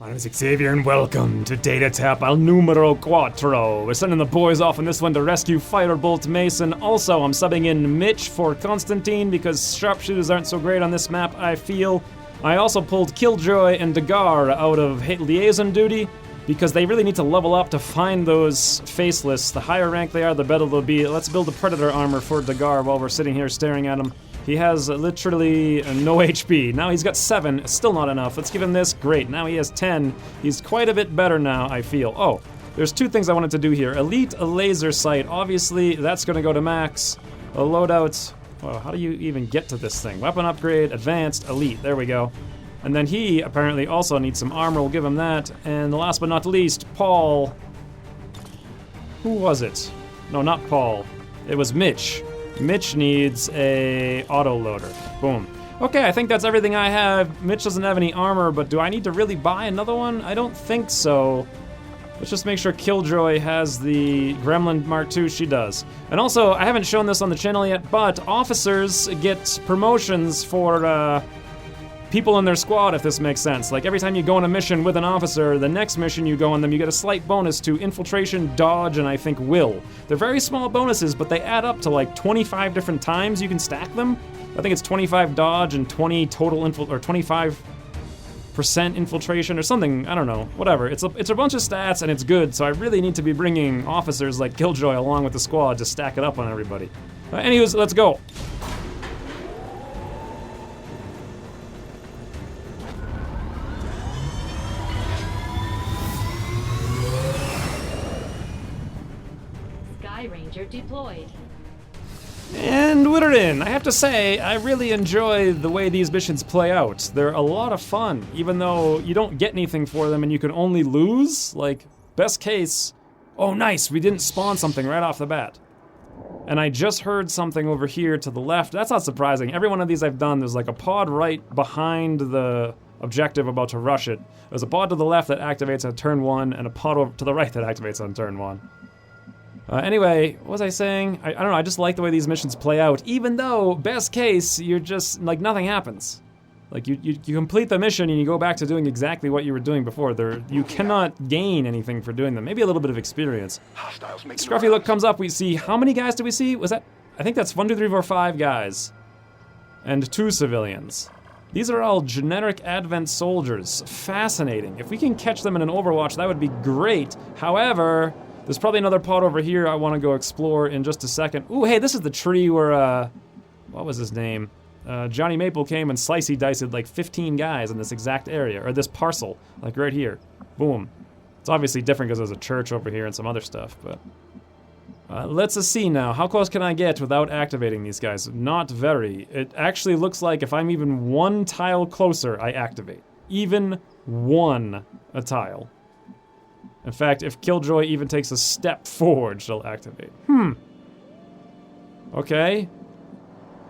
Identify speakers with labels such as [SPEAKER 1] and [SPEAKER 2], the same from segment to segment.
[SPEAKER 1] My name is Xavier and welcome to Data Tap al numero cuatro. We're sending the boys off on this one to rescue Firebolt Mason. Also, I'm subbing in Mitch for Constantine because sharpshooters aren't so great on this map, I feel. I also pulled Killjoy and Dagar out of liaison duty because they really need to level up to find those faceless. The higher rank they are, the better they'll be. Let's build a Predator armor for Dagar while we're sitting here staring at him. He has literally no HP. Now he's got 7, still not enough. Let's give him this, great. Now he has 10. He's quite a bit better now, I feel. Oh, there's 2 things I wanted to do here. Elite, a laser sight. Obviously, that's gonna go to max. A loadout, oh, how do you even get to this thing? Weapon upgrade, advanced, elite, there we go. And then he apparently also needs some armor, we'll give him that. And last but not least, Paul. Who was it? No, not Paul. It was Mitch. Mitch needs a autoloader. Boom. Okay, I think that's everything I have. Mitch doesn't have any armor, but do I need to really buy another one? I don't think so. Let's just make sure Killjoy has the Gremlin Mark II. She does. And also, I haven't shown this on the channel yet, but officers get promotions for people in their squad, if this makes sense. Like every time you go on a mission with an officer, the next mission you go on them, you get a slight bonus to Infiltration, Dodge, and I think Will. They're very small bonuses, but they add up to like 25 different times you can stack them. I think it's 25 Dodge and 20 total or 25% Infiltration or something, I don't know, whatever. It's a bunch of stats and it's good, so I really need to be bringing officers like Killjoy along with the squad to stack it up on everybody. Anyways, let's go.
[SPEAKER 2] Ranger deployed.
[SPEAKER 1] And we're in. I have to say, I really enjoy the way these missions play out. They're a lot of fun, even though you don't get anything for them and you can only lose. Like, best case, oh nice, we didn't spawn something right off the bat. And I just heard something over here to the left. That's not surprising. Every one of these I've done, there's like a pod right behind the objective about to rush it. There's a pod to the left that activates on turn 1 and a pod over to the right that activates on turn 1. Anyway, what was I saying? I don't know, I just like the way these missions play out, even though, best case, you're just, like, nothing happens. Like, you complete the mission and you go back to doing exactly what you were doing before. You cannot gain anything for doing them. Maybe a little bit of experience. Scruffy Look comes up, we see, how many guys do we see? Was that, I think that's 1, 2, 3, 4, 5 guys. And 2 civilians. These are all generic Advent soldiers. Fascinating. If we can catch them in an Overwatch, that would be great. However, there's probably another pod over here I want to go explore in just a second. Ooh, hey, this is the tree where, what was his name? Johnny Maple came and slicey-diced like 15 guys in this exact area, or this parcel, like right here. Boom. It's obviously different because there's a church over here and some other stuff, but... let's see now. How close can I get without activating these guys? Not very. It actually looks like if I'm even 1 tile closer, I activate. Even 1 a tile. In fact, if Killjoy even takes a step forward, she'll activate. Okay.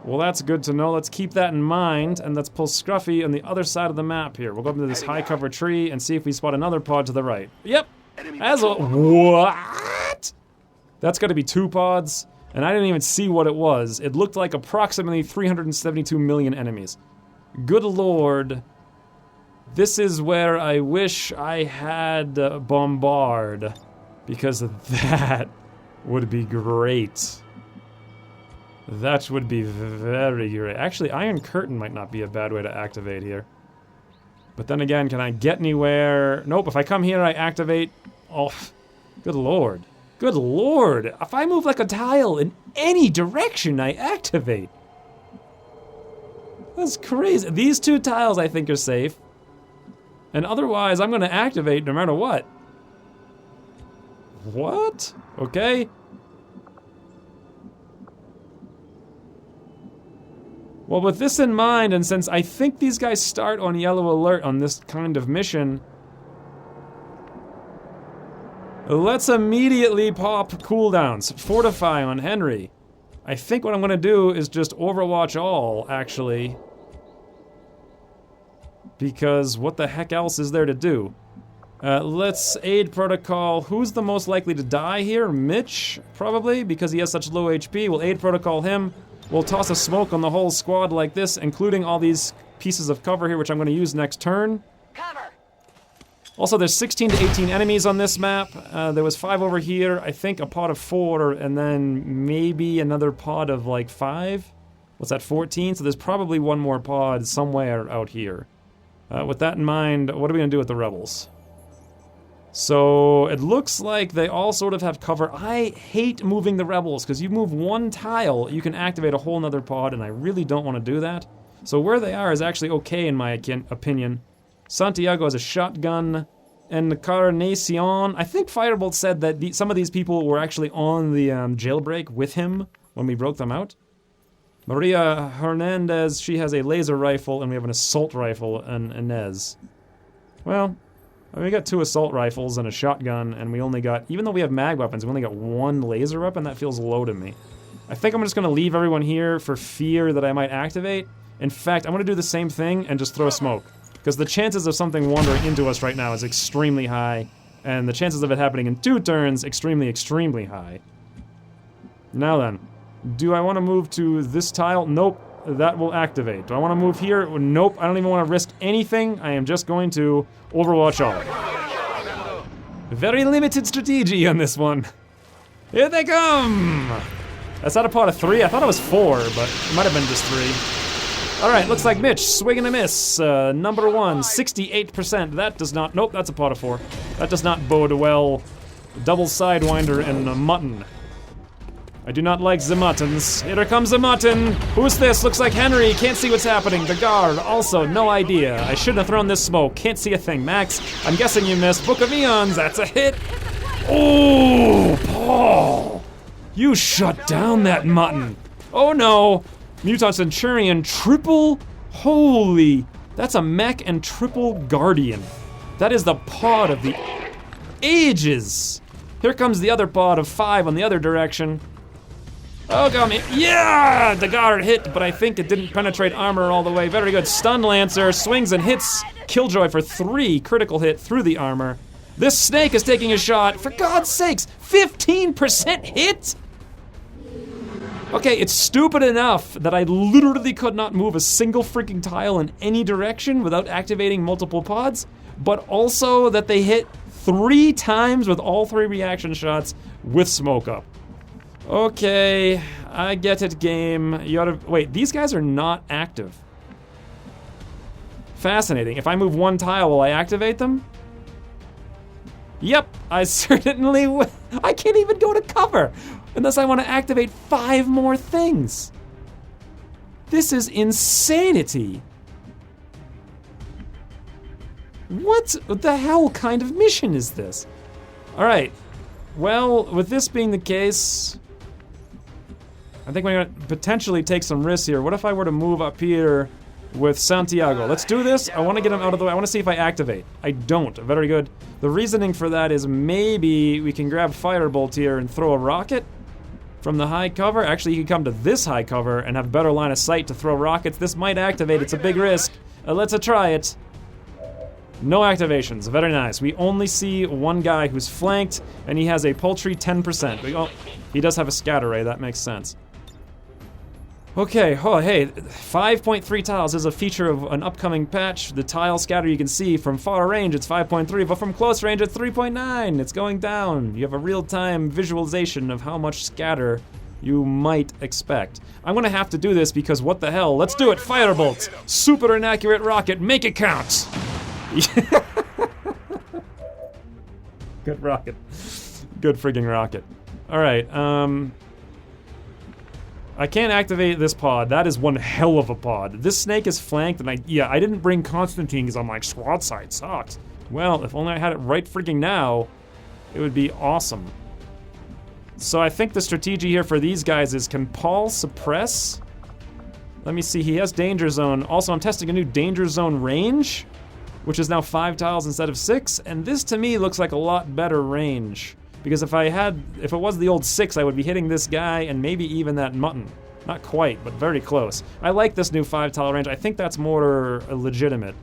[SPEAKER 1] Well, that's good to know. Let's keep that in mind, and let's pull Scruffy on the other side of the map here. We'll go up into this high cover tree and see if we spot another pod to the right. Yep. What? That's gotta be 2 pods, and I didn't even see what it was. It looked like approximately 372 million enemies. Good lord. This is where I wish I had Bombard, because that would be great. That would be very great. Actually, Iron Curtain might not be a bad way to activate here. But then again, can I get anywhere? Nope, if I come here, I activate. Oh, good lord. Good lord. If I move like a tile in any direction, I activate. That's crazy. These 2 tiles I think are safe. And otherwise, I'm gonna activate no matter what. What? Okay. Well, with this in mind, and since I think these guys start on yellow alert on this kind of mission, let's immediately pop cooldowns. Fortify on Henry. I think what I'm gonna do is just Overwatch all, actually. Because what the heck else is there to do? Let's aid protocol. Who's the most likely to die here? Mitch, probably, because he has such low HP. We'll aid protocol him. We'll toss a smoke on the whole squad like this, including all these pieces of cover here, which I'm going to use next turn.
[SPEAKER 2] Cover.
[SPEAKER 1] Also, there's 16 to 18 enemies on this map. There was 5 over here, I think a pod of 4, and then maybe another pod of like 5. What's that, 14? So there's probably one more pod somewhere out here. With that in mind, what are we gonna do with the rebels? So it looks like they all sort of have cover. I hate moving the rebels, because you move one tile, you can activate a whole nother pod, and I really don't want to do that. So where they are is actually okay in my opinion. Santiago has a shotgun, and Encarnacion, I think Firebolt said that some of these people were actually on the jailbreak with him when we broke them out. Maria Hernandez, she has a laser rifle, and we have an assault rifle, and Inez. Well, we got 2 assault rifles and a shotgun, and we only got, even though we have mag weapons, we only got 1 laser weapon. That feels low to me. I think I'm just gonna leave everyone here for fear that I might activate. In fact, I'm gonna do the same thing and just throw smoke. Because the chances of something wandering into us right now is extremely high, and the chances of it happening in 2 turns, extremely, extremely high. Now then, do I want to move to this tile? Nope, that will activate. Do I want to move here? Nope, I don't even want to risk anything. I am just going to overwatch all. Very limited strategy on this one. Here they come! That's not a pod of 3, I thought it was 4, but it might have been just 3. Alright, looks like Mitch, swing and a miss. Number 1, 68%. That does not, nope, that's a pot of 4. That does not bode well. Double sidewinder and a mutton. I do not like the muttons. Here comes the mutton. Who's this? Looks like Henry. Can't see what's happening. The guard, also, no idea. I shouldn't have thrown this smoke. Can't see a thing. Max, I'm guessing you missed. Book of Eons, that's a hit. Oh, Paul. You shut down that mutton. Oh no. Mutant Centurion, triple, holy, that's a mech and triple guardian. That is the pod of the ages. Here comes the other pod of 5 on the other direction. Oh, come here, yeah, the guard hit, but I think it didn't penetrate armor all the way. Very good, Stun Lancer, swings and hits Killjoy for 3, critical hit through the armor. This snake is taking a shot, for God's sakes, 15% hit? Okay, it's stupid enough that I literally could not move a single freaking tile in any direction without activating multiple pods, but also that they hit 3 times with all 3 reaction shots with smoke up. Okay, I get it, game. You oughta, wait, these guys are not active. Fascinating. If I move 1 tile, will I activate them? Yep, I certainly will. I can't even go to cover unless I want to activate 5 more things. This is insanity. What the hell kind of mission is this? All right, well, with this being the case, I think we're gonna potentially take some risks here. What if I were to move up here with Santiago? Let's do this. I want to get him out of the way. I want to see if I activate. I don't. Very good. The reasoning for that is maybe we can grab Firebolt here and throw a rocket from the high cover. Actually, you can come to this high cover and have better line of sight to throw rockets. This might activate. It's a big risk. Let's try it. No activations. Very nice. We only see one guy who's flanked, and he has a paltry 10%. Oh, he does have a scatter ray. That makes sense. Okay, oh hey, 5.3 tiles is a feature of an upcoming patch. The tile scatter you can see from far range, it's 5.3, but from close range, it's 3.9. It's going down. You have a real-time visualization of how much scatter you might expect. I'm gonna have to do this because what the hell? Let's do it, Firebolt! Super inaccurate rocket, make it count! Good rocket. Good friggin' rocket. Alright, I can't activate this pod. That is one hell of a pod. This snake is flanked, and I didn't bring Constantine because I'm like, squad side sucks. Well, if only I had it right freaking now, it would be awesome. So I think the strategy here for these guys is, can Paul suppress? Let me see, he has danger zone. Also, I'm testing a new danger zone range, which is now 5 tiles instead of 6, and this to me looks like a lot better range. Because if it was the old 6, I would be hitting this guy and maybe even that mutton. Not quite, but very close. I like this new 5 tile range. I think that's more legitimate.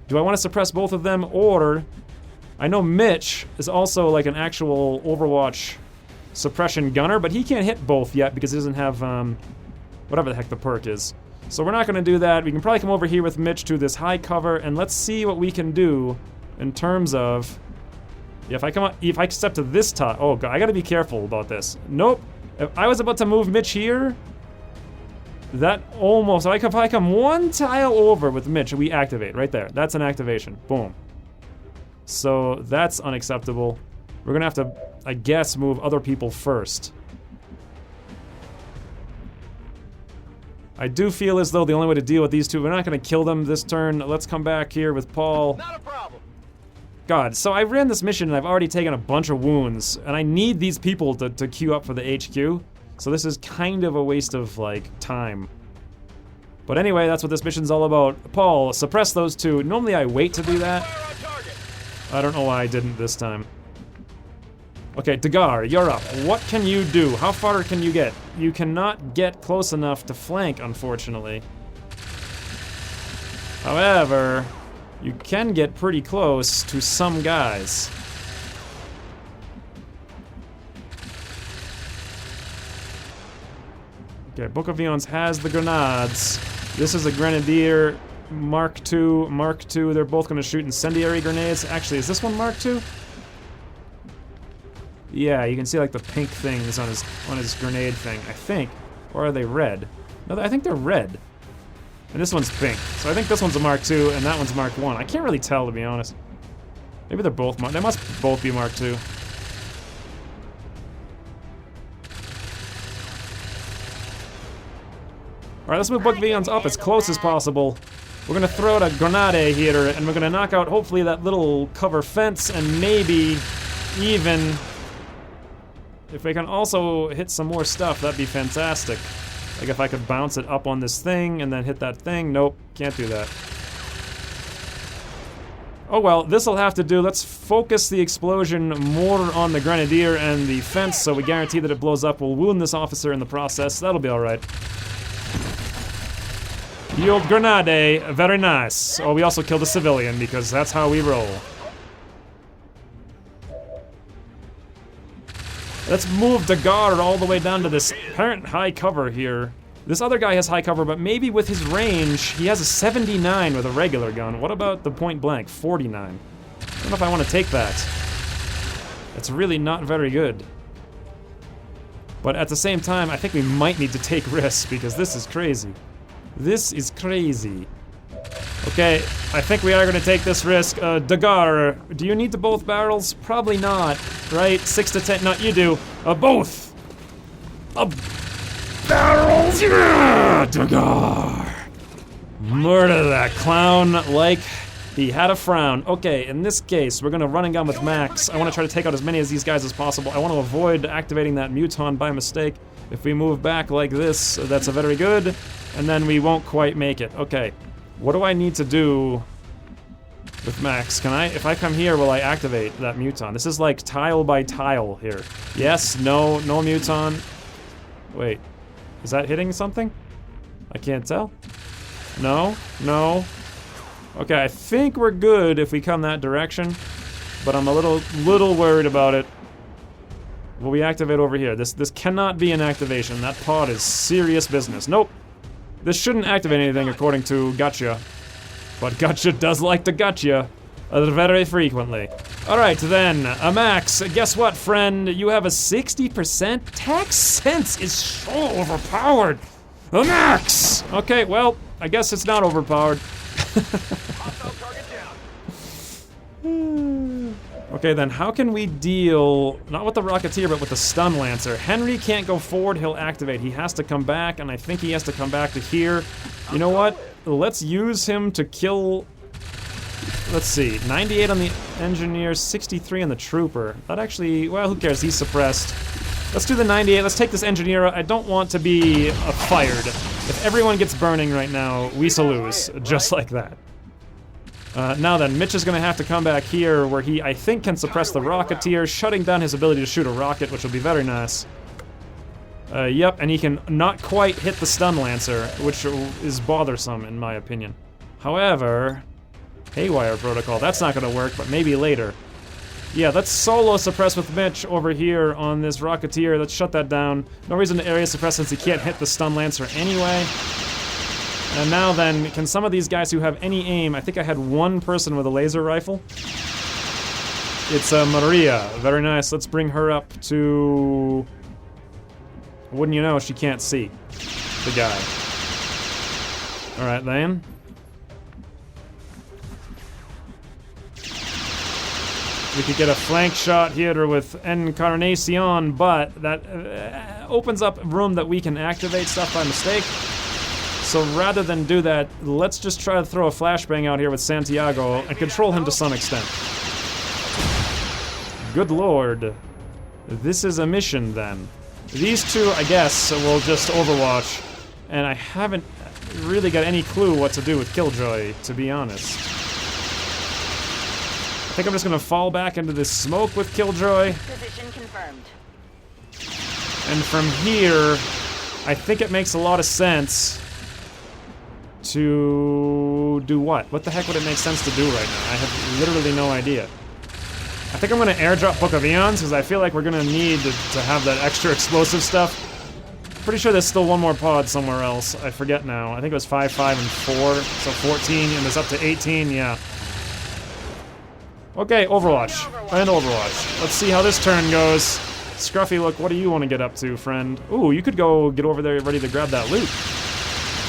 [SPEAKER 1] Do I want to suppress both of them, or I know Mitch is also like an actual Overwatch suppression gunner, but he can't hit both yet because he doesn't have whatever the heck the perk is. So we're not going to do that. We can probably come over here with Mitch to this high cover, and let's see what we can do in terms of... Yeah, if I step to this top... Oh, God, I gotta be careful about this. Nope. If I was about to move Mitch here... That almost... If I come one tile over with Mitch, we activate right there. That's an activation. Boom. So that's unacceptable. We're gonna have to, I guess, move other people first. I do feel as though the only way to deal with these two... We're not gonna kill them this turn. Let's come back here with Paul.
[SPEAKER 2] Not a problem.
[SPEAKER 1] God, so I ran this mission and I've already taken a bunch of wounds, and I need these people to queue up for the HQ, so this is kind of a waste of, like, time. But anyway, that's what this mission's all about. Paul, suppress those two. Normally I wait to do that. I don't know why I didn't this time. Okay, Dagar, you're up. What can you do? How far can you get? You cannot get close enough to flank, unfortunately. However... You can get pretty close to some guys. Okay, Book of Eons has the grenades. This is a Grenadier Mark II, Mark II. They're both gonna shoot incendiary grenades. Actually, is this one Mark II? Yeah, you can see like the pink things on his grenade thing, I think. Or are they red? No, I think they're red. And this one's pink. So I think this one's a Mark II and that one's Mark I. I can't really tell, to be honest. Maybe they're both Mark... They must both be Mark II. Alright, let's move Book of Eons up as close as possible. We're gonna throw out a grenade here, and we're gonna knock out, hopefully, that little cover fence, and maybe even... If we can also hit some more stuff, that'd be fantastic. Like if I could bounce it up on this thing and then hit that thing. Nope, can't do that. Oh well, this'll have to do. Let's focus the explosion more on the Grenadier and the fence so we guarantee that it blows up. We'll wound this officer in the process. That'll be alright. Yield grenade, very nice. Oh, we also killed a civilian because that's how we roll. Let's move Dagar all the way down to this apparent high cover here. This other guy has high cover, but maybe with his range, he has a 79 with a regular gun. What about the point blank, 49? I don't know if I want to take that. It's really not very good. But at the same time, I think we might need to take risks because this is crazy. This is crazy. Okay, I think we are going to take this risk. Dagar, do you need to both barrels? Probably not, right? 6 to 10, no, you do. Both! Barrels! Yeah! Dagar! Murder that clown like he had a frown. Okay, in this case, we're going to run and gun with Max. I want to try to take out as many of these guys as possible. I want to avoid activating that Muton by mistake. If we move back like this, that's a very good, and then we won't quite make it. Okay. What do I need to do with Max? Can I, if I come here, will I activate that Muton? This is like tile by tile here. Yes, no, no Muton. Wait, is that hitting something? I can't tell. No, no. Okay, I think we're good if we come that direction, but I'm a little worried about it. Will we activate over here? This cannot be an activation. That pod is serious business. Nope. This shouldn't activate anything according to Gotcha. But Gotcha does like to gotcha very frequently. Alright then, Max, guess what, friend? You have a 60%? Tax sense is so overpowered! Max! Okay, well, I guess it's not overpowered. Okay then, how can we deal, not with the Rocketeer, but with the Stun Lancer? Henry can't go forward, he'll activate. He has to come back, and I think he has to come back to here. You know what? Let's use him to kill... Let's see, 98 on the Engineer, 63 on the Trooper. That actually, well, who cares, he's suppressed. Let's do the 98, let's take this Engineer. I don't want to be fired. If everyone gets burning right now, we lose, just like that. Now then, Mitch is gonna have to come back here where he, I think, can suppress the Rocketeer, shutting down his ability to shoot a rocket, which will be very nice. Yep, and he can not quite hit the Stun Lancer, which is bothersome in my opinion. However, Haywire Protocol, that's not gonna work, but maybe later. Yeah, let's solo suppress with Mitch over here on this Rocketeer. Let's shut that down. No reason to area suppress since he can't hit the Stun Lancer anyway. And now then, can some of these guys who have any aim... I think I had one person with a laser rifle. It's Maria. Very nice. Let's bring her up to... Wouldn't you know, she can't see the guy. Alright then. We could get a flank shot here with Encarnacion, but that opens up room that we can activate stuff by mistake. So rather than do that, let's just try to throw a flashbang out here with Santiago and control him to some extent. Good lord. This is a mission then. These two, I guess, will just overwatch. And I haven't really got any clue what to do with Killjoy, to be honest. I think I'm just gonna fall back into this smoke with Killjoy.
[SPEAKER 2] Position confirmed.
[SPEAKER 1] And from here, I think it makes a lot of sense to do what? What the heck would it make sense to do right now? I have literally no idea. I think I'm gonna airdrop Book of Eons because I feel like we're gonna need to have that extra explosive stuff. Pretty sure there's still one more pod somewhere else. I forget now. I think it was 5, 5, and 4, so 14, and there's up to 18, yeah. Okay, Overwatch. And Overwatch. Let's see how this turn goes. Scruffy, look, what do you want to get up to, friend? Ooh, you could go get over there ready to grab that loot.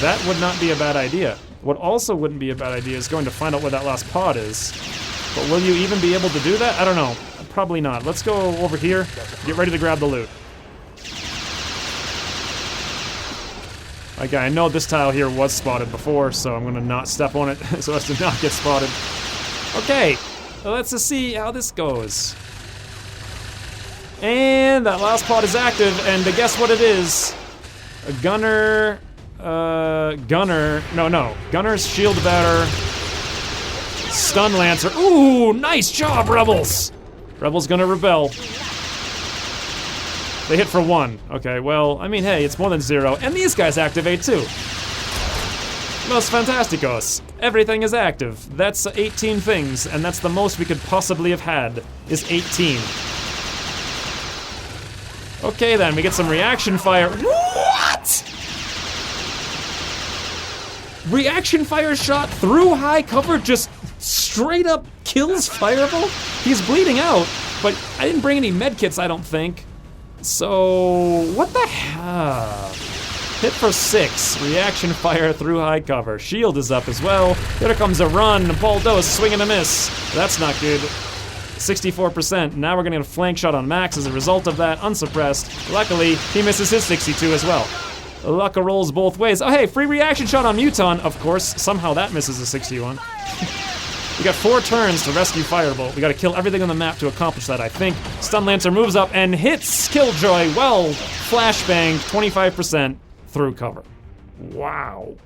[SPEAKER 1] That would not be a bad idea. What also wouldn't be a bad idea is going to find out where that last pod is. But will you even be able to do that? I don't know. Probably not. Let's go over here, get ready to grab the loot. Okay, I know this tile here was spotted before, so I'm gonna not step on it so as to not get spotted. Okay. Let's just see how this goes. And that last pod is active, and guess what it is? A gunner, Gunner's shield batter, stun lancer. Ooh, nice job, Rebels! Rebels gonna rebel. They hit for 1. Okay, well, I mean, hey, it's more than 0, and these guys activate too. Los Fantasticos. Everything is active. That's 18 things, and that's the most we could possibly have had, is 18. Okay then, we get some reaction fire. What?! Reaction fire shot through high cover just straight up kills Fireball? He's bleeding out, but I didn't bring any medkits, I don't think. So, what the hell? Hit for 6. Reaction fire through high cover. Shield is up as well. Here comes a run. Bulldoze, swing and a miss. That's not good. 64%. Now we're gonna get a flank shot on Max as a result of that, unsuppressed. Luckily, he misses his 62 as well. Luck rolls both ways. Oh hey, free reaction shot on Muton. Of course, somehow that misses a 61. We got 4 turns to rescue Firebolt. We gotta kill everything on the map to accomplish that, I think. Stun Lancer moves up and hits Killjoy. Well, flashbang, 25%. Through cover. Wow.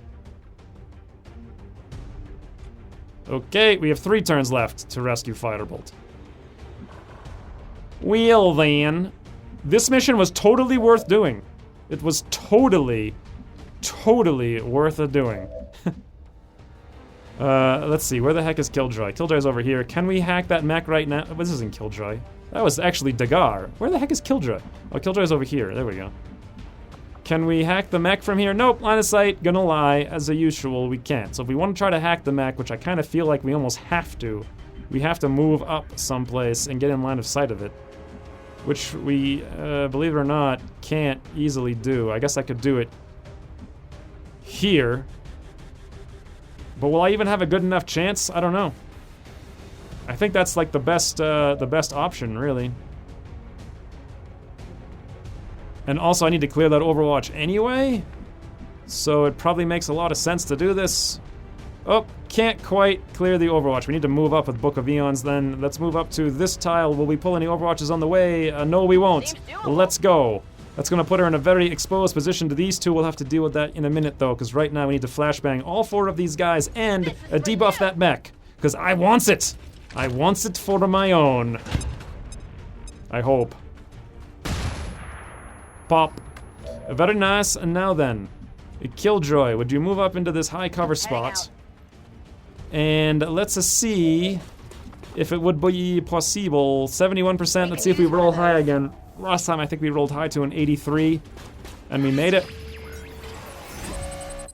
[SPEAKER 1] Okay, we have 3 turns left to rescue Firebolt. Well then, this mission was totally worth doing. It was totally worth a doing. Let's see, where the heck is Killjoy? Killjoy's over here. Can we hack that mech right now? This isn't Killjoy. That was actually Dagar. Where the heck is Killjoy? Oh, Killjoy's over here. There we go. Can we hack the mech from here? Nope, line of sight, gonna lie, as usual, we can't. So if we want to try to hack the mech, which I kind of feel like we almost have to, we have to move up someplace and get in line of sight of it. Which we, believe it or not, can't easily do. I guess I could do it here. But will I even have a good enough chance? I don't know. I think that's like the best option, really. And also, I need to clear that Overwatch anyway, so it probably makes a lot of sense to do this. Oh, can't quite clear the Overwatch. We need to move up with Book of Eons then. Let's move up to this tile. Will we pull any Overwatches on the way? No, we won't. Let's go. That's gonna put her in a very exposed position to these two. We'll have to deal with that in a minute though, because right now we need to flashbang all 4 of these guys and debuff that mech, because I wants it. I wants it for my own. I hope. Pop. Very nice, and now then. Killjoy, would you move up into this high cover spot? And let's see if it would be possible. 71%, let's see if we roll high again. Last time I think we rolled high to an 83, and we made it.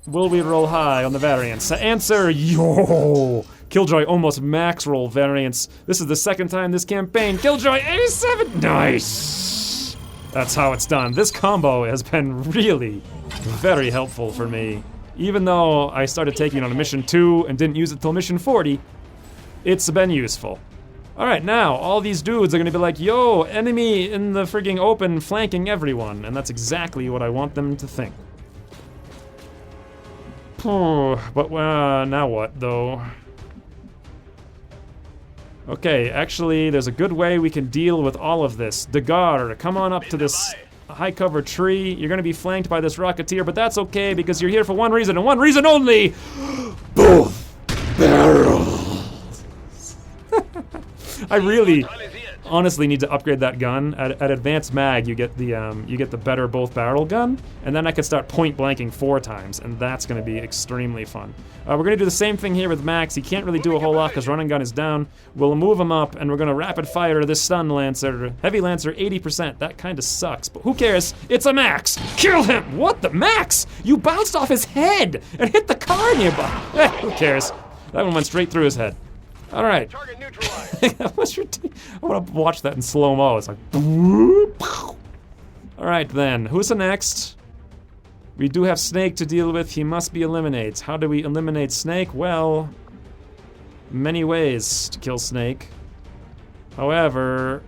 [SPEAKER 1] will we roll high on the variance? Answer, yo! Killjoy almost max roll variance. This is the second time this campaign. Killjoy 87, nice! That's how it's done. This combo has been really very helpful for me. Even though I started taking it on a mission 2 and didn't use it till mission 40, it's been useful. Alright, now, all these dudes are gonna be like, yo, enemy in the frigging open flanking everyone. And that's exactly what I want them to think. But, now what, though? Okay, actually, there's a good way we can deal with all of this. Degar, come on up to this high cover tree. You're gonna be flanked by this Rocketeer, but that's okay because you're here for one reason and one reason only! Both barrels! I really, honestly need to upgrade that gun. At advanced mag, you get the better both barrel gun, and then I could start point blanking 4 times, and that's going to be extremely fun. We're going to do the same thing here with Max. He can't really do a whole lot because running gun is down. We'll move him up, and we're going to rapid fire this stun lancer. Heavy lancer 80%. That kind of sucks, but who cares? It's a Max. Kill him. What the Max? You bounced off his head and hit the car nearby. Who cares? That one went straight through his head. All right.
[SPEAKER 2] Target neutralized.
[SPEAKER 1] I want to watch that in slow-mo. It's like... All right, then. Who's the next? We do have Snake to deal with. He must be eliminated. How do we eliminate Snake? Well, many ways to kill Snake. However,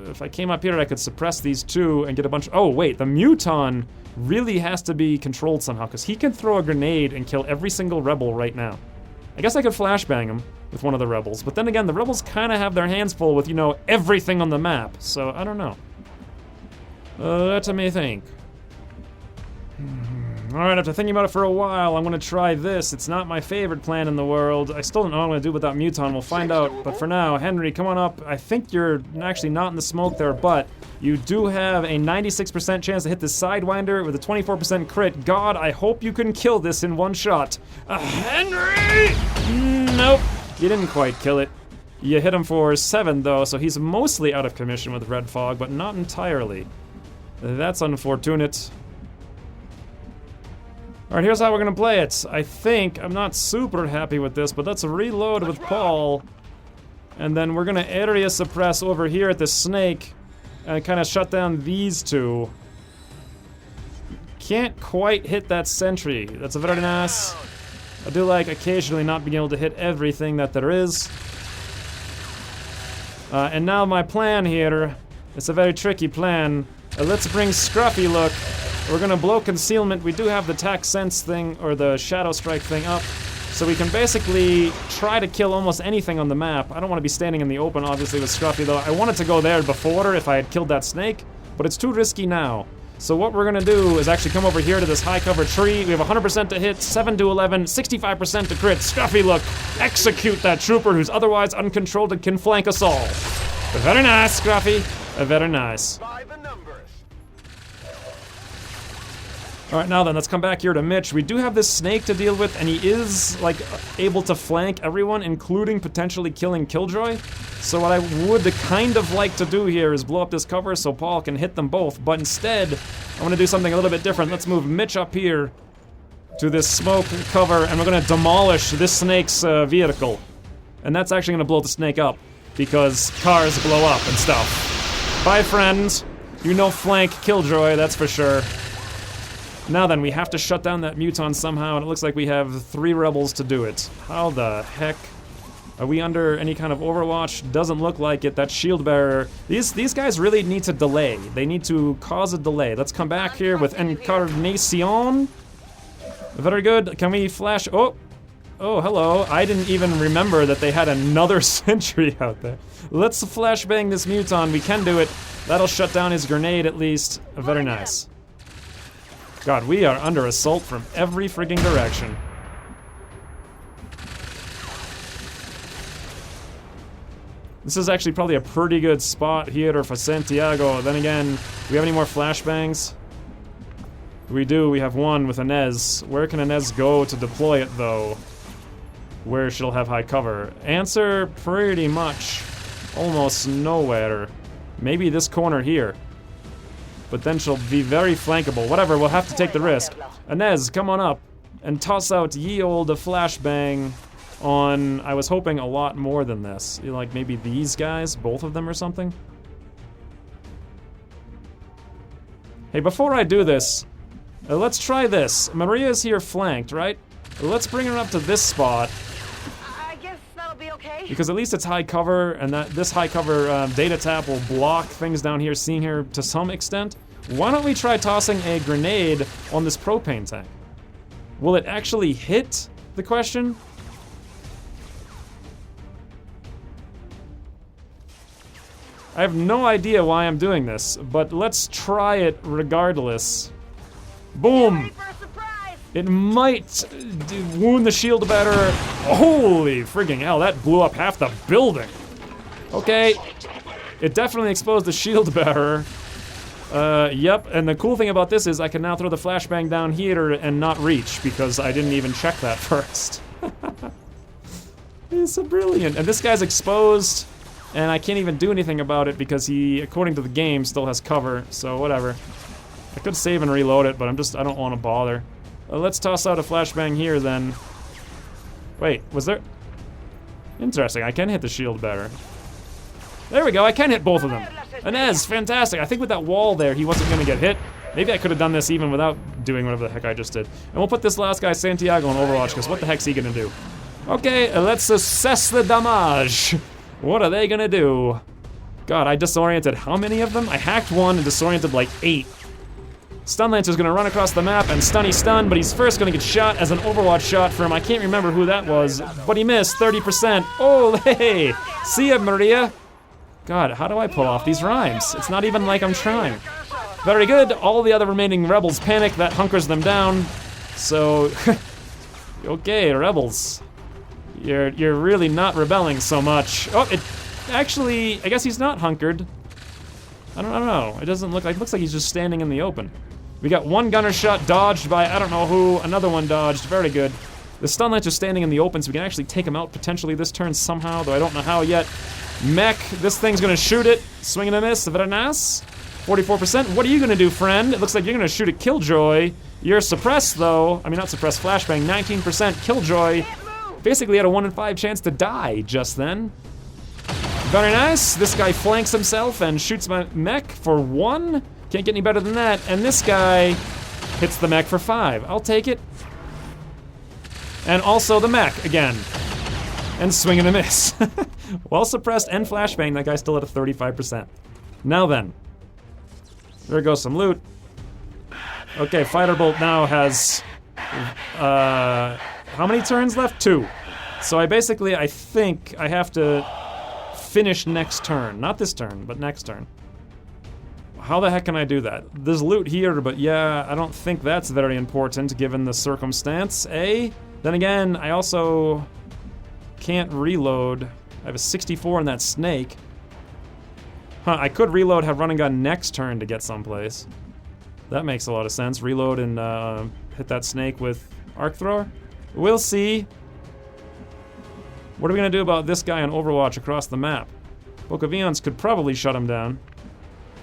[SPEAKER 1] if I came up here, I could suppress these 2 and get a bunch of... Oh, wait. The Muton really has to be controlled somehow, because he can throw a grenade and kill every single rebel right now. I guess I could flashbang him with one of the rebels, but then again, the rebels kind of have their hands full with, you know, everything on the map, so I don't know. Let me think. Alright, after thinking about it for a while, I'm gonna try this. It's not my favorite plan in the world. I still don't know what I'm gonna do without Muton, we'll find out. But for now, Henry, come on up. I think you're actually not in the smoke there, but you do have a 96% chance to hit this Sidewinder with a 24% crit. God, I hope you can kill this in one shot. Henry! Nope, you didn't quite kill it. You hit him for 7 though, so he's mostly out of commission with Red Fog, but not entirely. That's unfortunate. Alright, here's how we're gonna play it. I think, I'm not super happy with this, but let's reload with Paul. And then we're gonna area suppress over here at the Snake and kind of shut down these 2. Can't quite hit that sentry. That's a very nice. I do like occasionally not being able to hit everything that there is. And now my plan here, it's a very tricky plan. Let's bring Scruffy Look. We're gonna blow concealment. We do have the tac sense thing, or the shadow strike thing up. So we can basically try to kill almost anything on the map. I don't want to be standing in the open, obviously, with Scruffy, though. I wanted to go there before if I had killed that snake, but it's too risky now. So what we're gonna do is actually come over here to this high cover tree. We have 100% to hit, 7 to 11, 65% to crit. Scruffy Look, execute that trooper who's otherwise uncontrolled and can flank us all. Very nice, Scruffy. Very nice.
[SPEAKER 2] By the numbers.
[SPEAKER 1] Alright, now then, let's come back here to Mitch. We do have this snake to deal with, and he is, like, able to flank everyone, including potentially killing Killjoy. So what I would kind of like to do here is blow up this cover so Paul can hit them both, but instead, I'm gonna do something a little bit different. Let's move Mitch up here to this smoke cover, and we're gonna demolish this snake's vehicle. And that's actually gonna blow the snake up, because cars blow up and stuff. Bye, friend. You know flank Killjoy, that's for sure. Now then, we have to shut down that Muton somehow, and it looks like we have 3 rebels to do it. How the heck? Are we under any kind of overwatch? Doesn't look like it. That shield bearer. These guys really need to delay. They need to cause a delay. Let's come back here with Encarnacion. Very good. Can we flash? Oh, hello. I didn't even remember that they had another sentry out there. Let's flashbang this Muton. We can do it. That'll shut down his grenade at least. Very nice. God, we are under assault from every frigging direction. This is actually probably a pretty good spot here for Santiago. Then again, do we have any more flashbangs? We do, we have one with Inez. Where can Inez go to deploy it though? Where she'll have high cover? Answer, pretty much almost nowhere. Maybe this corner here. But then she'll be very flankable. Whatever, we'll have to take the risk. Inez, come on up. and toss out ye olde flashbang on, I was hoping a lot more than this. Like maybe these guys, both of them or something. Hey, before I do this, let's try this. Maria's here flanked, right? Let's bring her up to this spot.
[SPEAKER 2] I guess that'll be okay.
[SPEAKER 1] Because at least it's high cover, and that this high cover data tap will block things down here, seeing her to some extent. Why don't we try tossing a grenade on this propane tank? Will it actually hit, the question? I have no idea why I'm doing this, but let's try it regardless. Boom! It might wound the shield better. Holy friggin' hell, that blew up half the building. Okay, it definitely exposed the shield bearer. Yep, and the cool thing about this is I can now throw the flashbang down here and not reach because I didn't even check that first. It's so brilliant. And this guy's exposed, and I can't even do anything about it because he, according to the game, still has cover, so whatever. I could save and reload it, but I don't want to bother. Let's toss out a flashbang here then. Wait, was there? Interesting, I can hit the shield better. There we go, I can hit both of them. Inez, fantastic. I think with that wall there, he wasn't gonna get hit. Maybe I could have done this even without doing whatever the heck I just did. And we'll put this last guy, Santiago, on Overwatch, because what the heck's he gonna do? Okay, let's assess the damage. What are they gonna do? God, I disoriented how many of them? I hacked one and disoriented like 8. Stun Lancer's gonna run across the map and stunny stun, but he's first gonna get shot as an Overwatch shot from, I can't remember who that was, but he missed 30%. Oh, hey! See ya, Maria! God, how do I pull off these rhymes? It's not even like I'm trying. Very good, all the other remaining rebels panic, that hunkers them down. So, okay, rebels. You're really not rebelling so much. Oh, it actually, I guess he's not hunkered. I don't know, it doesn't look like, it looks like he's just standing in the open. We got one gunner shot dodged by I don't know who, another one dodged, very good. The stun lancer's standing in the open, so we can actually take him out potentially this turn somehow, though I don't know how yet. Mech, this thing's gonna shoot it. Swing and a miss, very nice. 44%, what are you gonna do, friend? It looks like you're gonna shoot a Killjoy. You're suppressed, though. I mean, not suppressed, flashbang, 19% Killjoy. Basically had a 1 in 5 chance to die just then. Very nice, this guy flanks himself and shoots my mech for 1. Can't get any better than that, and this guy hits the mech for 5. I'll take it. And also the mech, again. And swing and a miss. Well suppressed and flashbang, that guy still at a 35%. Now then. There goes some loot. Okay, Fighter Bolt now has, how many turns left? 2. So I think I have to finish next turn. Not this turn, but next turn. How the heck can I do that? There's loot here, but yeah, I don't think that's very important given the circumstance, eh? Then again, I also can't reload. I have a 64 in that snake. Huh, I could reload, have run and gun next turn to get someplace. That makes a lot of sense. Reload and hit that snake with arc thrower. We'll see. What are we gonna do about this guy on Overwatch across the map? Book of Eons could probably shut him down.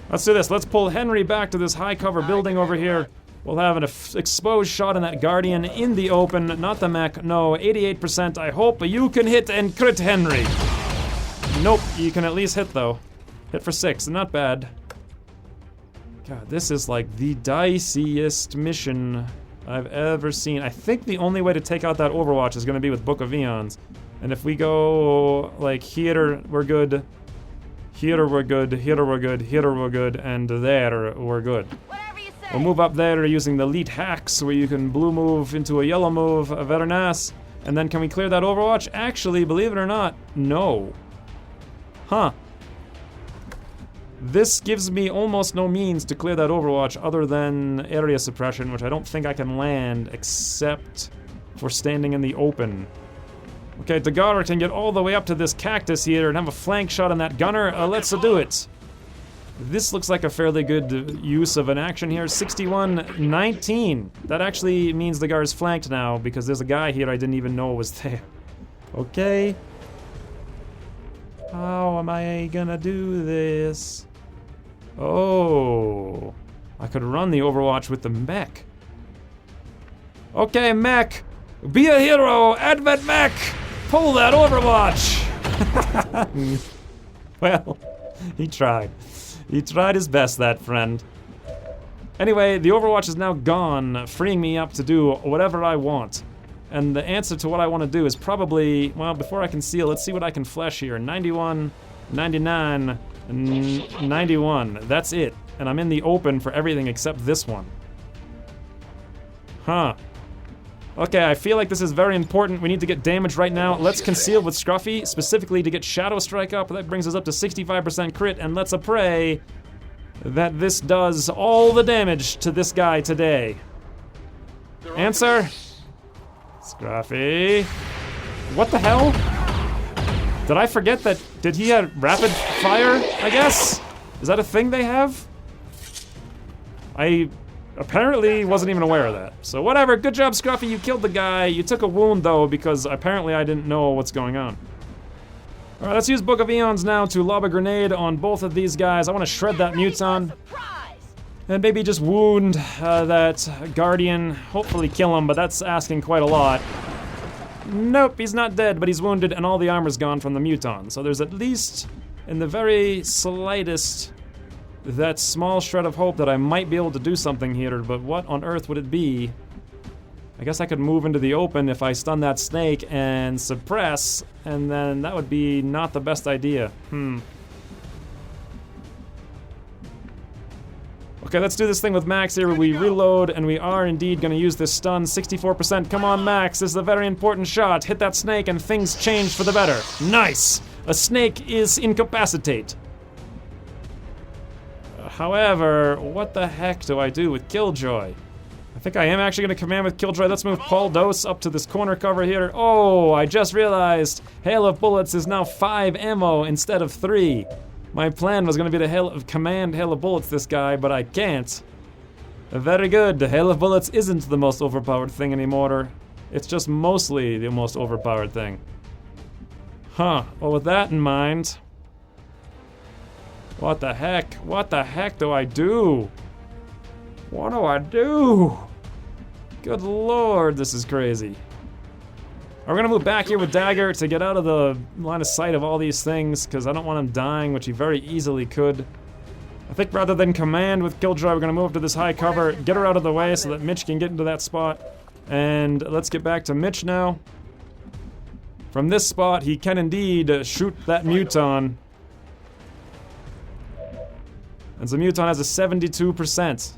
[SPEAKER 1] Let's do this. Let's pull Henry back to this high cover building over here. We'll have an exposed shot in that Guardian in the open, not the mech. No, 88%. I hope you can hit and crit Henry. Nope, you can at least hit though. Hit for 6, not bad. God, this is like the diciest mission I've ever seen. I think the only way to take out that Overwatch is gonna be with Book of Eons. And if we go like here, we're good. Here we're good, here we're good, here we're good, and there we're good. We'll move up there using the elite hacks where you can blue move into a yellow move, very nice. And then can we clear that Overwatch? Actually, believe it or not, no. Huh. This gives me almost no means to clear that Overwatch other than area suppression, which I don't think I can land except for standing in the open. Okay, Dagara can get all the way up to this cactus here and have a flank shot on that gunner. Let's do it. This looks like a fairly good use of an action here. 61-19. That actually means Dagara's flanked now because there's a guy here I didn't even know was there. Okay. How am I gonna do this? Oh. I could run the Overwatch with the mech. Okay, mech. Be a hero, Advent mech. Pull that overwatch. Well, he tried. He tried his best, that friend. Anyway, the overwatch is now gone, freeing me up to do whatever I want. And the answer to what I want to do is probably, well, before I conceal, let's see what I can flesh here. 91, 99, 91. That's it. And I'm in the open for everything except this one. Huh. Okay, I feel like this is very important. We need to get damage right now. Let's conceal with Scruffy, specifically to get Shadow Strike up. That brings us up to 65% crit, and let's pray that this does all the damage to this guy today. Answer? Scruffy. What the hell? Did I forget that? Did he have rapid fire, I guess? Is that a thing they have? I apparently wasn't even aware of that. So whatever, good job, Scruffy, you killed the guy. You took a wound though, because apparently I didn't know what's going on. Alright, let's use Book of Eons now to lob a grenade on both of these guys. I want to shred that Muton. And maybe just wound that Guardian. Hopefully kill him, but that's asking quite a lot. Nope, he's not dead, but he's wounded and all the armor's gone from the Muton. So there's at least, in the very slightest, that small shred of hope that I might be able to do something here, but what on earth would it be? I guess I could move into the open if I stun that snake and suppress, and then that would be not the best idea. Okay, let's do this thing with Max here where we reload, and we are indeed gonna use this stun. 64%, come on Max, this is a very important shot. Hit that snake and things change for the better. Nice! A snake is incapacitate. However, what the heck do I do with Killjoy? I think I am actually going to command with Killjoy. Let's move Paul Dose up to this corner cover here. Oh, I just realized Hail of Bullets is now 5 ammo instead of 3. My plan was going to be to command Hail of Bullets this guy, but I can't. Very good. Hail of Bullets isn't the most overpowered thing anymore. It's just mostly the most overpowered thing. Huh. Well, with that in mind... What the heck? What the heck do I do? What do I do? Good lord, this is crazy. We're gonna move back here with Dagger to get out of the line of sight of all these things, because I don't want him dying, which he very easily could. I think rather than command with Killjoy, we're gonna move to this high cover, get her out of the way so that Mitch can get into that spot. And let's get back to Mitch now. From this spot, he can indeed shoot that Muton. And the Muton has a 72%.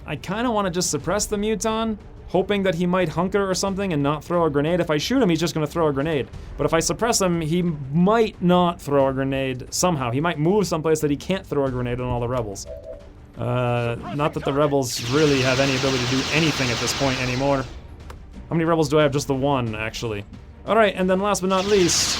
[SPEAKER 1] I kind of want to just suppress the Muton, hoping that he might hunker or something and not throw a grenade. If I shoot him, he's just going to throw a grenade. But if I suppress him, he might not throw a grenade somehow. He might move someplace that he can't throw a grenade on all the rebels. Not that the rebels really have any ability to do anything at this point anymore. How many rebels do I have? Just the one, actually. Alright, and then last but not least...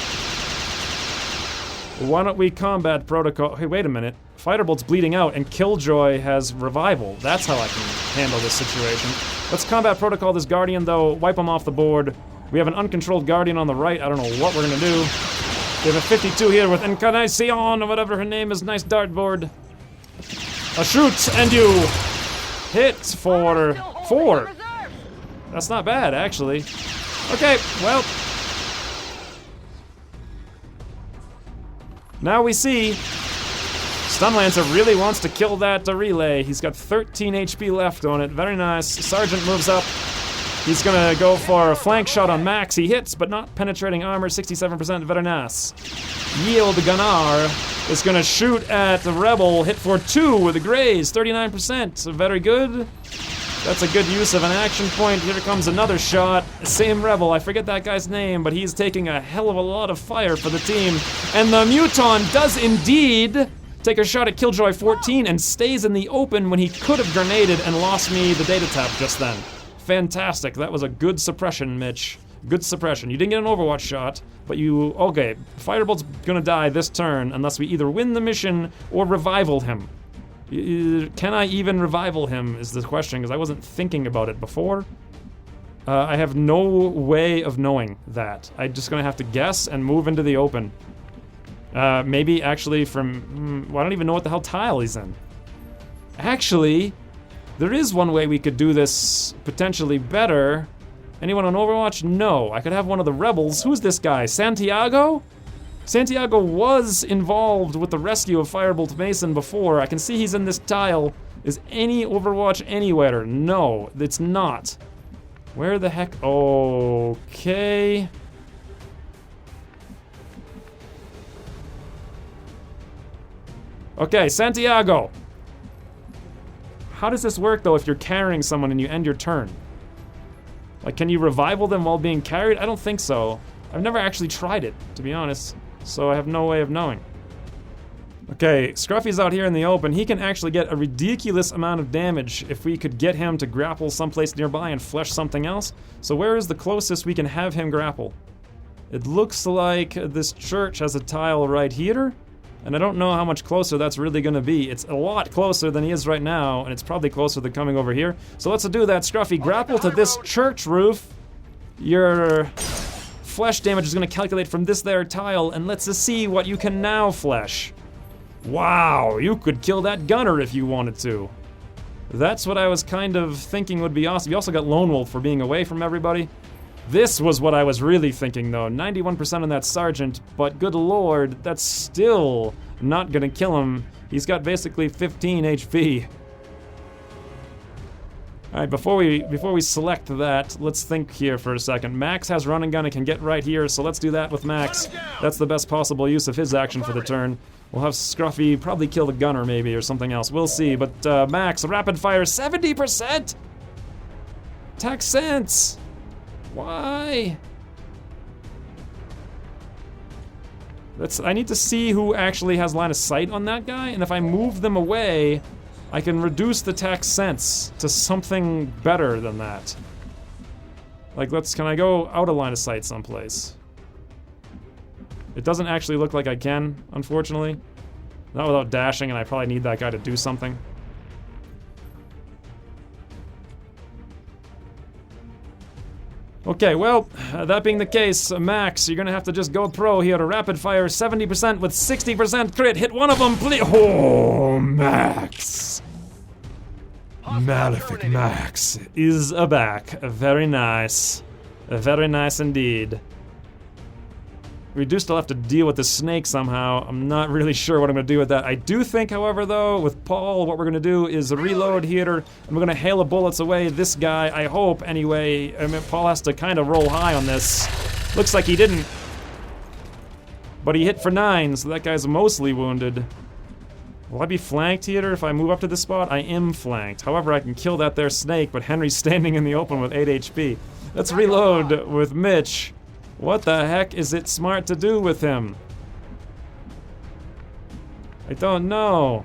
[SPEAKER 1] Why don't we combat protocol? Hey, wait a minute. Firebolt's bleeding out and Killjoy has revival. That's how I can handle this situation. Let's combat protocol this Guardian though, wipe him off the board. We have an uncontrolled Guardian on the right. I don't know what we're gonna do. We have a 52 here with Encarnacion or whatever her name is. Nice dartboard. A shoot and you hit for 4. That's not bad actually. Okay, well. Now we see Stunlancer really wants to kill that relay. He's got 13 HP left on it. Very nice. Sergeant moves up. He's gonna go for a flank shot on Max. He hits, but not penetrating armor. 67%. Very nice. Yield Gunnar is gonna shoot at the Rebel. Hit for 2 with a graze. 39%. Very good. That's a good use of an action point. Here comes another shot. Same Rebel, I forget that guy's name, but he's taking a hell of a lot of fire for the team. And the Muton does indeed take a shot at Killjoy 14 and stays in the open when he could have grenaded and lost me the data tap just then. Fantastic, that was a good suppression, Mitch. Good suppression. You didn't get an Overwatch shot, but you... Okay, Firebolt's gonna die this turn unless we either win the mission or revival him. Can I even revival him is the question, because I wasn't thinking about it before. I have no way of knowing that. I'm just gonna have to guess and move into the open. Maybe actually from... well, I don't even know what the hell tile he's in. Actually, There is one way we could do this potentially better. Anyone on Overwatch? No. I could have one of the rebels. Who's this guy? Santiago? Santiago was involved with the rescue of Firebolt Mason before. I can see he's in this tile. Is any Overwatch anywhere? No, it's not. Where the heck? Okay. Okay, Santiago. How does this work, though, if you're carrying someone and you end your turn? Like, can you revival them while being carried? I don't think so. I've never actually tried it, to be honest, so I have no way of knowing. Okay, Scruffy's out here in the open. He can actually get a ridiculous amount of damage if we could get him to grapple someplace nearby and flesh something else. So where is the closest we can have him grapple? It looks like this church has a tile right here. And I don't know how much closer that's really gonna be. It's a lot closer than he is right now, and it's probably closer than coming over here. So let's do that, Scruffy. Grapple to this church roof. Your flesh damage is gonna calculate from this there tile, and let's see what you can now flesh. Wow, you could kill that gunner if you wanted to. That's what I was kind of thinking would be awesome. You also got Lone Wolf for being away from everybody. This was what I was really thinking, though. 91% on that sergeant, but good lord, that's still not gonna kill him. He's got basically 15 HP. Alright, before we select that, let's think here for a second. Max has run and gun and can get right here, so let's do that with Max. That's the best possible use of his action for the turn. We'll have Scruffy probably kill the gunner maybe, or something else. We'll see, but Max, rapid fire, 70%! Attack sense! Why? I need to see who actually has line of sight on that guy, and if I move them away, I can reduce the attack sense to something better than that. Like, can I go out of line of sight someplace? It doesn't actually look like I can, unfortunately. Not without dashing, and I probably need that guy to do something. Okay, well, that being the case, Max, you're gonna have to just go pro here. Rapid fire, 70% with 60% crit. Hit one of them, please. Oh, Max. Malefic Max is back. Very nice. Very nice indeed. We do still have to deal with the snake somehow. I'm not really sure what I'm gonna do with that. I do think, however, though, with Paul, what we're gonna do is reload here, and we're gonna hail the bullets away this guy, I hope, anyway. I mean, Paul has to kind of roll high on this. Looks like he didn't. But he hit for 9, so that guy's mostly wounded. Will I be flanked here if I move up to this spot? I am flanked. However, I can kill that there snake, but Henry's standing in the open with 8 HP. Let's reload with Mitch. What the heck is it smart to do with him? I don't know.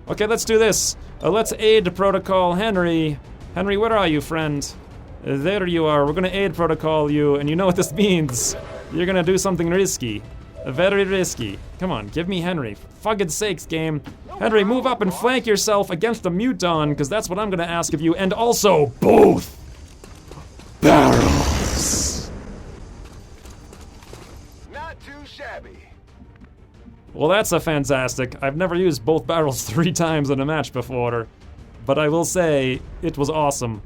[SPEAKER 1] Okay, let's do this. Let's aid protocol Henry. Henry, where are you, friend? There you are. We're gonna aid protocol you, and you know what this means. You're gonna do something risky. Very risky. Come on, give me Henry. For fuck's sakes, game. Henry, move up and flank yourself against the Muton, because that's what I'm gonna ask of you, and also both barrels. Well, that's a fantastic. I've never used both barrels 3 times in a match before, but I will say it was awesome.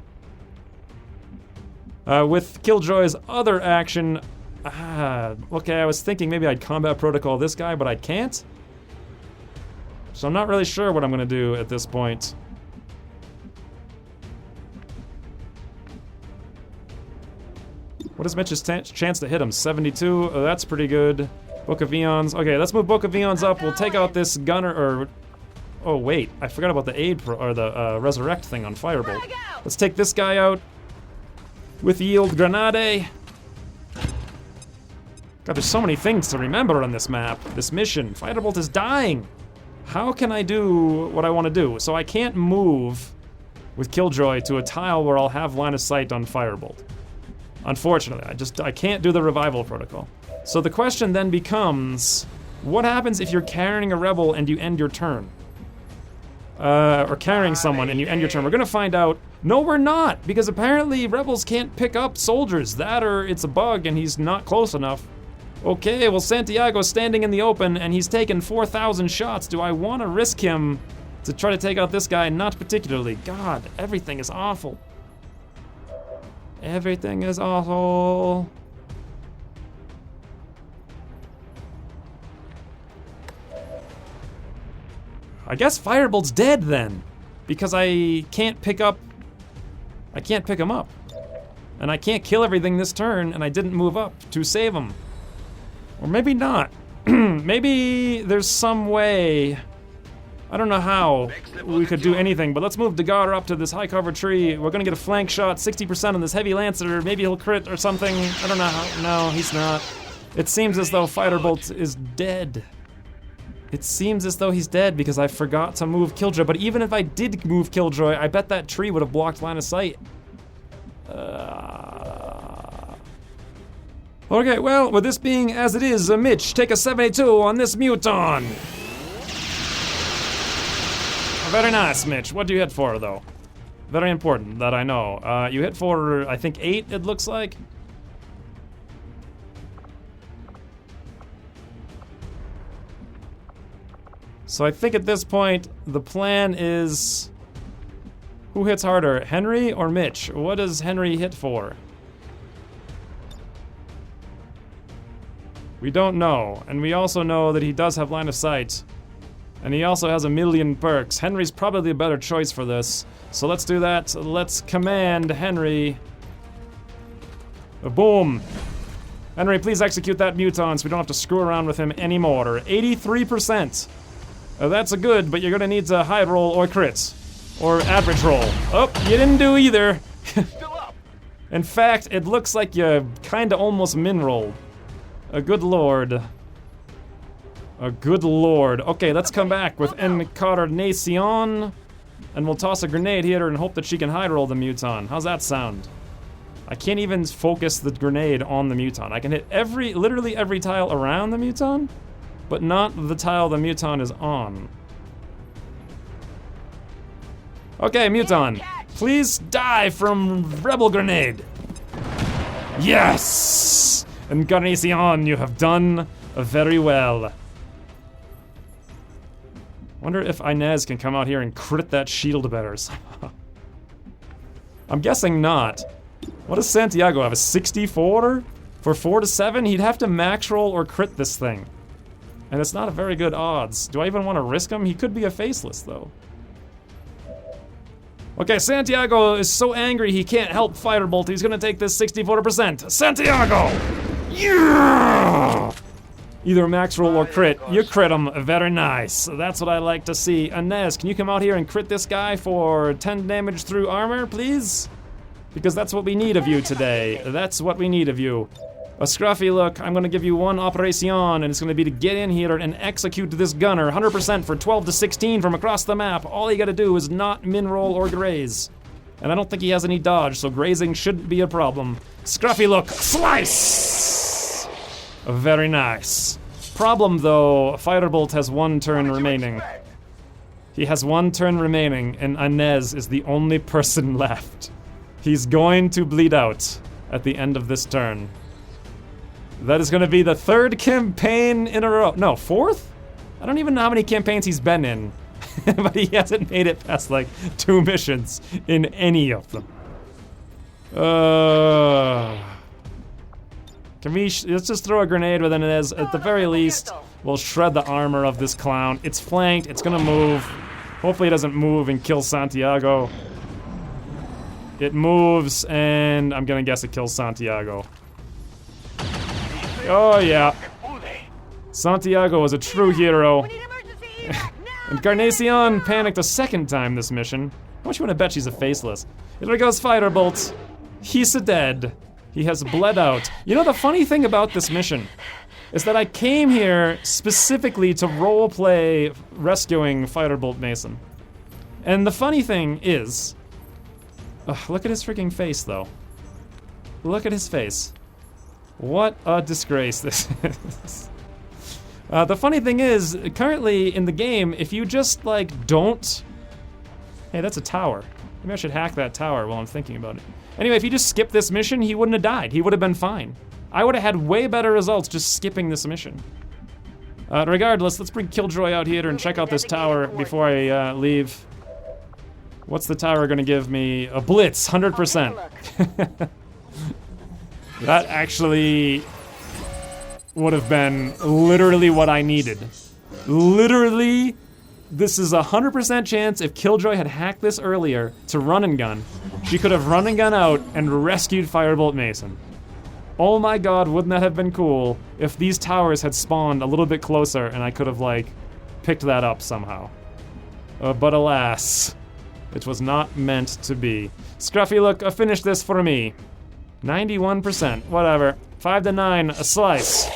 [SPEAKER 1] With Killjoy's other action, okay, I was thinking maybe I'd combat protocol this guy, but I can't. So I'm not really sure what I'm gonna do at this point. What is Mitch's chance to hit him? 72, that's pretty good. Book of Eons. Okay, let's move Book of Eons up. We'll take out this gunner, or... Oh, wait. I forgot about the aid, or the resurrect thing on Firebolt. Let's take this guy out with Yield Grenade. God, there's so many things to remember on this map. This mission. Firebolt is dying. How can I do what I want to do? So I can't move with Killjoy to a tile where I'll have line of sight on Firebolt. Unfortunately, I can't do the revival protocol. So the question then becomes, what happens if you're carrying a rebel and you end your turn? Or carrying someone and you end your turn. We're gonna find out. No, we're not, because apparently rebels can't pick up soldiers. That or it's a bug and he's not close enough. Okay, well, Santiago's standing in the open and he's taken 4,000 shots. Do I want to risk him to try to take out this guy, not particularly. God, everything is awful. Everything is awful. I guess Firebolt's dead then, because I can't pick him up. And I can't kill everything this turn, and I didn't move up to save him. Or maybe not. Maybe there's some way, I don't know how we could do anything, but let's move Dagar up to this high cover tree. We're gonna get a flank shot, 60% on this heavy lancer. Maybe he'll crit or something. I don't know how. No, he's not. It seems as though Firebolt is dead. It seems as though he's dead because I forgot to move Killjoy, but even if I did move Killjoy, I bet that tree would have blocked line of sight. Okay, well, with this being as it is, Mitch, take a 72 on this Muton. Very nice, Mitch. What do you hit for, though? Very important that I know. You hit for, I think, 8, it looks like. So I think at this point, the plan is... Who hits harder, Henry or Mitch? What does Henry hit for? We don't know, and we also know that he does have line of sight. And he also has a million perks. Henry's probably a better choice for this. So let's do that. Let's command Henry. Boom. Henry, please execute that Muton so we don't have to screw around with him anymore. 83%. That's a good, but you're gonna need to high roll or crit. Or average roll. Oh, you didn't do either.
[SPEAKER 3] Still up.
[SPEAKER 1] In fact, it looks like you kinda almost min-rolled. A good lord. A good lord. Okay, let's come back with Incarnation. And we'll toss a grenade here and hope that she can high roll the Muton. How's that sound? I can't even focus the grenade on the Muton. I can hit literally every tile around the Muton, but not the tile the Muton is on. Okay, Muton, please die from Rebel Grenade. Yes! Incarnation, you have done very well. Wonder if Inez can come out here and crit that shield better somehow. I'm guessing not. What does Santiago have, a 64? For 4 to 7? He'd have to max roll or crit this thing. And it's not a very good odds. Do I even want to risk him? He could be a faceless, though. Okay, Santiago is so angry he can't help Firebolt. He's gonna take this 64%. Santiago! Yeah! Either max roll or crit. You crit him. Very nice. That's what I like to see. Inez, can you come out here and crit this guy for 10 damage through armor, please? Because that's what we need of you today. That's what we need of you. A scruffy look. I'm gonna give you one operation, and it's gonna be to get in here and execute this gunner. 100% for 12 to 16 from across the map. All you gotta do is not min-roll or graze. And I don't think he has any dodge, so grazing shouldn't be a problem. Scruffy look. Slice! Very nice. Problem though, Firebolt has 1 turn remaining. He has 1 turn remaining, and Inez is the only person left. He's going to bleed out at the end of this turn. That is gonna be the 3rd campaign in a row. No, 4th? I don't even know how many campaigns he's been in. But he hasn't made it past like 2 missions in any of them. Can we, let's just throw a grenade with Inez. At the very least, we'll shred the armor of this clown. It's flanked, it's gonna move. Hopefully it doesn't move and kill Santiago. It moves, and I'm gonna guess it kills Santiago. Oh yeah. Santiago is a true hero. Incarnation panicked a 2nd time this mission. How much you wanna bet she's a faceless? Here goes Firebolt. He's dead. He has bled out. You know the funny thing about this mission is that I came here specifically to roleplay rescuing Firebolt Mason. And the funny thing is, look at his freaking face though. Look at his face. What a disgrace this is. The funny thing is, currently in the game, if you just like don't... Hey, that's a tower. Maybe I should hack that tower while I'm thinking about it. Anyway, if you just skip this mission, he wouldn't have died. He would have been fine. I would have had way better results just skipping this mission. Regardless, let's bring Killjoy out here and check out this tower before I leave. What's the tower gonna give me? A blitz, 100%. That actually would have been literally what I needed. Literally, this is a 100% chance if Killjoy had hacked this earlier to run and gun, she could have run and gun out and rescued Firebolt Mason. Oh my god, wouldn't that have been cool if these towers had spawned a little bit closer and I could have, like, picked that up somehow. But alas, it was not meant to be. Scruffy, look, finish this for me. 91%, whatever. 5 to 9, a slice.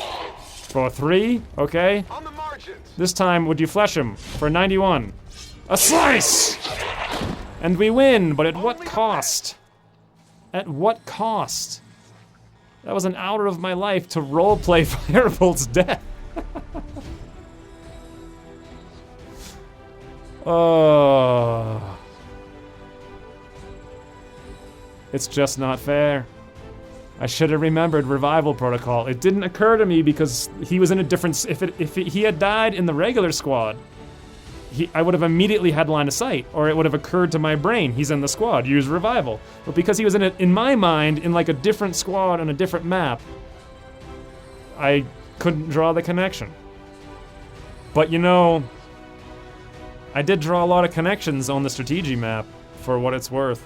[SPEAKER 1] For 3, okay.
[SPEAKER 3] On the margins.
[SPEAKER 1] This time, would you flesh him? For 91. A slice! And we win, but at what cost? At what cost? That was an hour of my life to roleplay Firebolt's death. Oh. It's just not fair. I should have remembered revival protocol. It didn't occur to me because he was in a different. If he had died in the regular squad, I would have immediately had line of sight, or it would have occurred to my brain. He's in the squad. Use revival. But because he was in my mind, in like a different squad on a different map, I couldn't draw the connection. But you know, I did draw a lot of connections on the strategy map, for what it's worth.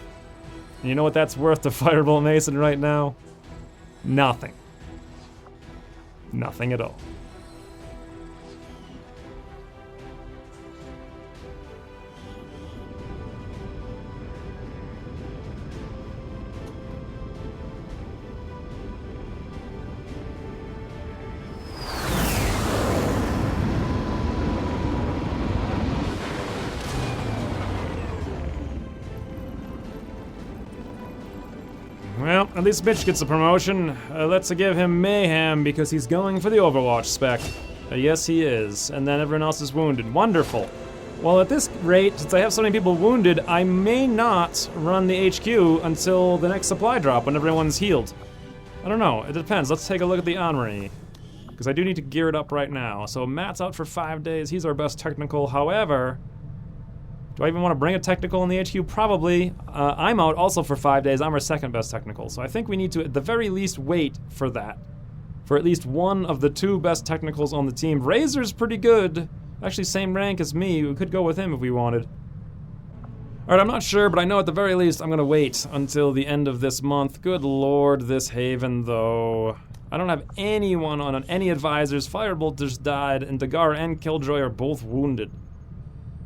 [SPEAKER 1] And you know what that's worth to Firebolt Mason right now? Nothing. Nothing at all. Well, at least Mitch gets a promotion. Let's give him Mayhem because he's going for the Overwatch spec. Yes, he is. And then everyone else is wounded. Wonderful. Well, at this rate, since I have so many people wounded, I may not run the HQ until the next supply drop when everyone's healed. I don't know. It depends. Let's take a look at the Armory, because I do need to gear it up right now. So Matt's out for 5 days. He's our best technical. However, do I even want to bring a technical in the HQ? Probably. I'm out also for 5 days. I'm our second best technical. So I think we need to, at the very least, wait for that. For at least one of the 2 best technicals on the team. Razor's pretty good. Actually, same rank as me. We could go with him if we wanted. Alright, I'm not sure, but I know at the very least I'm going to wait until the end of this month. Good lord, this Haven, though. I don't have anyone on any advisors. Firebolt just died, and Dagar and Killjoy are both wounded.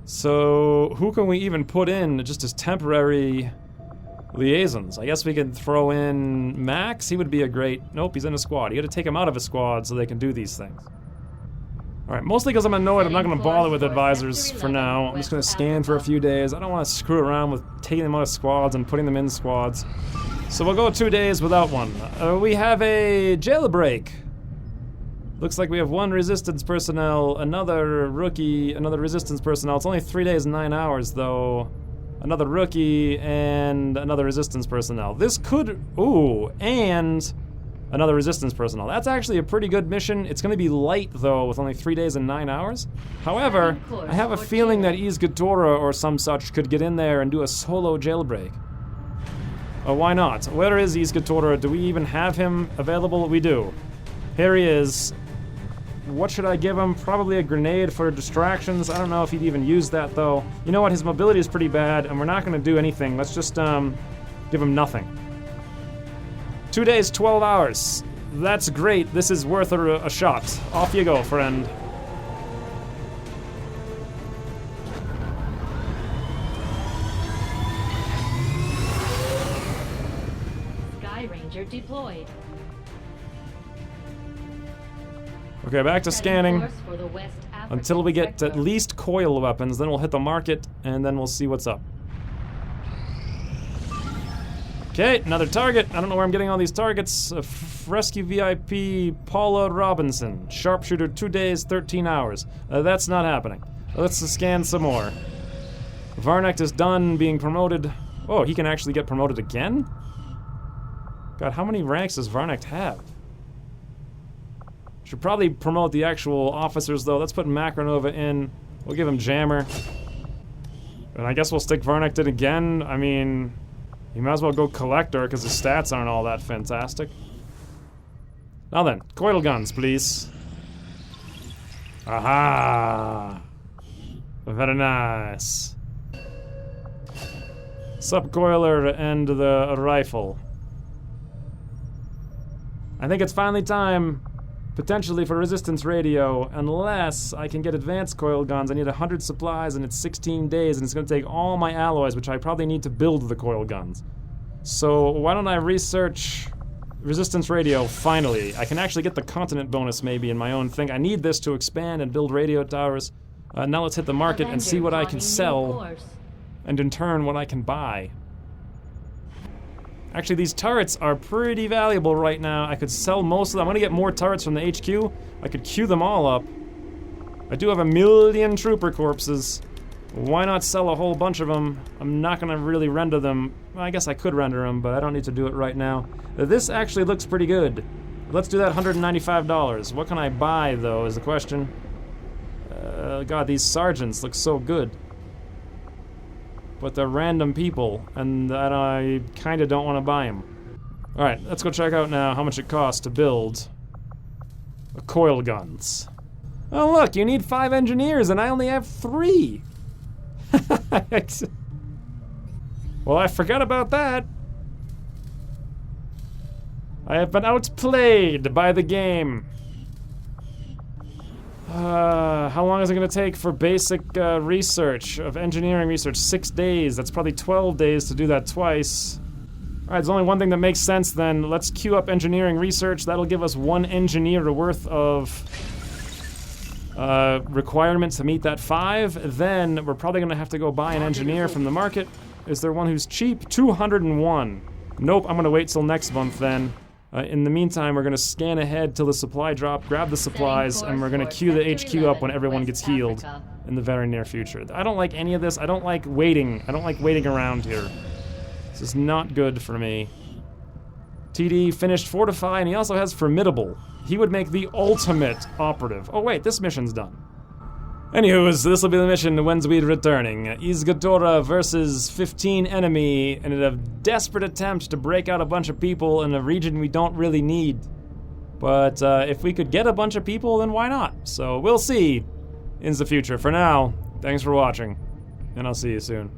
[SPEAKER 1] So, who can we even put in just as temporary liaisons? I guess we could throw in Max. He would be a great... Nope, he's in a squad. You gotta take him out of a squad so they can do these things. Alright, mostly because I'm annoyed. I'm not gonna bother with advisors for now. I'm just gonna scan for a few days. I don't want to screw around with taking them out of squads and putting them in squads. So we'll go 2 days without one. We have a jailbreak. Looks like we have 1 resistance personnel, another rookie, another resistance personnel. It's only 3 days and 9 hours, though. Another rookie and another resistance personnel. This could... Ooh, and another resistance personnel. That's actually a pretty good mission. It's going to be light, though, with only 3 days and 9 hours. However, I have a feeling that Ghidorah or some such could get in there and do a solo jailbreak. Why not? Where is Ghidorah? Do we even have him available? We do. Here he is. What should I give him? Probably a grenade for distractions. I don't know if he'd even use that, though. You know what? His mobility is pretty bad, and we're not going to do anything. Let's just give him nothing. 2 days, 12 hours. That's great. This is worth a shot. Off you go, friend.
[SPEAKER 4] Sky Ranger deployed.
[SPEAKER 1] Okay, back to scanning until we get at least coil weapons. Then we'll hit the market, and then we'll see what's up. Okay, another target. I don't know where I'm getting all these targets. Rescue VIP Paula Robinson. Sharpshooter, 2 days, 13 hours. That's not happening. Let's scan some more. Varnek is done being promoted. Oh, he can actually get promoted again? God, how many ranks does Varnek have? Should probably promote the actual officers, though. Let's put Macronova in. We'll give him Jammer. And I guess we'll stick Varnick in again. I mean, you might as well go Collector, because his stats aren't all that fantastic. Now then, coil guns, please. Aha! Very nice. Subcoiler and the rifle. I think it's finally time, potentially, for resistance radio, unless I can get advanced coil guns. I need 100 supplies and it's 16 days and it's going to take all my alloys, which I probably need to build the coil guns. So why don't I research resistance radio finally? I can actually get the continent bonus maybe in my own thing. I need this to expand and build radio towers. Now let's hit the market and see what I can sell, and in turn what I can buy. Actually, these turrets are pretty valuable right now. I could sell most of them. I'm gonna get more turrets from the HQ. I could queue them all up. I do have 1,000,000 trooper corpses. Why not sell a whole bunch of them? I'm not gonna really render them. Well, I guess I could render them, but I don't need to do it right now. This actually looks pretty good. Let's do that $195. What can I buy, though, is the question. God, these sergeants look so good. But they're random people, and I kinda don't want to buy them. Alright, let's go check out now how much it costs to build coil guns. Oh look, you need 5 engineers and I only have 3! Well, I forgot about that. I have been outplayed by the game. How long is it going to take for basic research of engineering research? 6 days. That's probably 12 days to do that twice. Alright, there's only one thing that makes sense then. Let's queue up engineering research. That'll give us 1 engineer worth of requirements to meet that 5. Then we're probably going to have to go buy an engineer from the market. Is there one who's cheap? 201. Nope, I'm going to wait till next month then. In the meantime, we're going to scan ahead till the supply drop, grab the supplies, and we're going to queue the HQ up when everyone gets healed in the very near future. I don't like any of this. I don't like waiting. I don't like waiting around here. This is not good for me. TD finished Fortify, and he also has Formidable. He would make the ultimate operative. Oh wait, this mission's done. Anywho, this will be the mission Xwynns returning. Izgatora versus 15 enemy in a desperate attempt to break out a bunch of people in a region we don't really need. But if we could get a bunch of people, then why not? So we'll see in the future. For now, thanks for watching, and I'll see you soon.